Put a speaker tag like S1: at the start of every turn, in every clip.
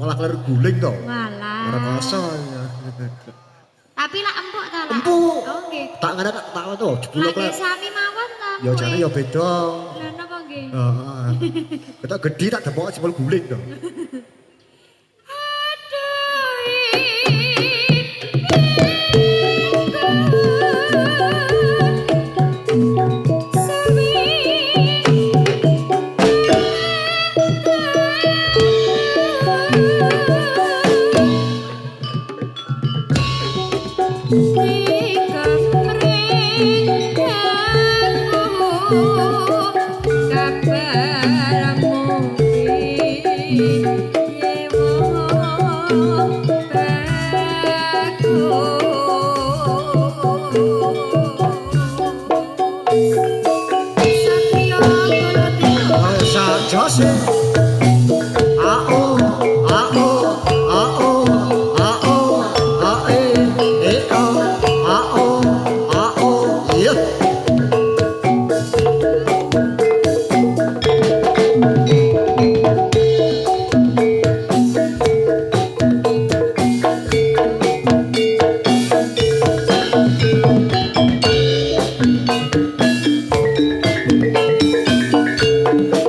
S1: Malah kelir guling to.
S2: Walah.
S1: Ora kasa.
S2: Tapi lak empuk ta, Pak?
S1: Empuk.
S2: Oh, nggih.
S1: Tak ngene tak to jeblok
S2: lek. Sami mawon ta.
S1: Ya jane ya beda.
S2: Lha napa nggih?
S1: Heeh. Ketok gedhi tak depok jebol guling to.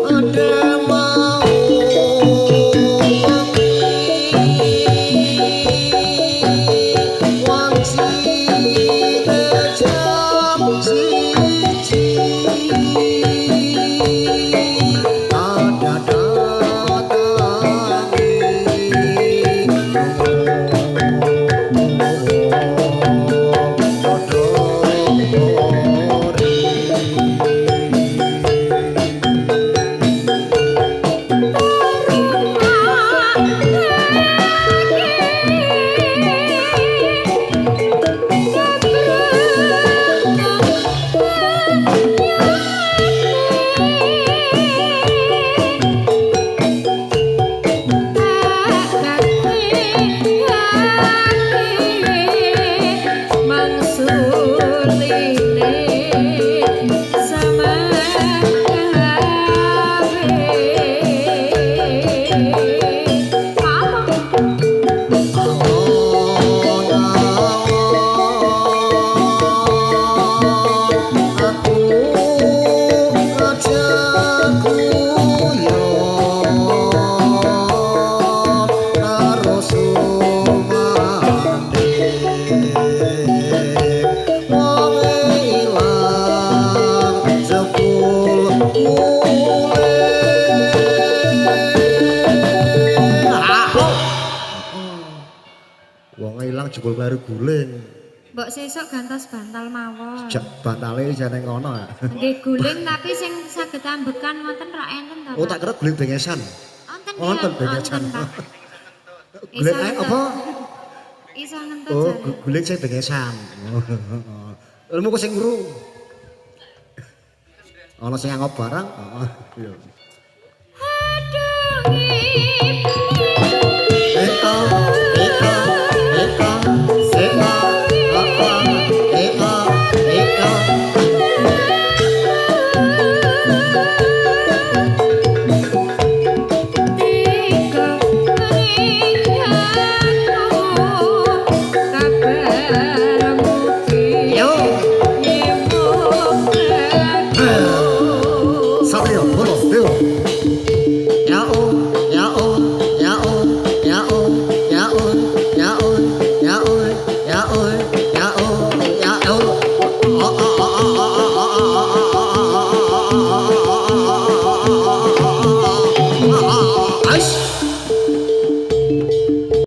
S1: Adema jebul kleru guling.
S2: Mbok sesuk gantos bantal mawon.
S1: Jak bantale jane ngono.
S2: Nggih guling tapi sing saged ambekan ngoten rak enten to.
S1: Oh tak kira guling bengesan.
S2: Wonten.
S1: Wonten bengesan.
S2: Pak.
S1: Guling apa?
S2: Iso nentut
S1: Oh,
S2: jare.
S1: guling sing bengesan. Ilmu ku sing ngru. Ana sing nganggo barang. Heeh.
S2: Aduh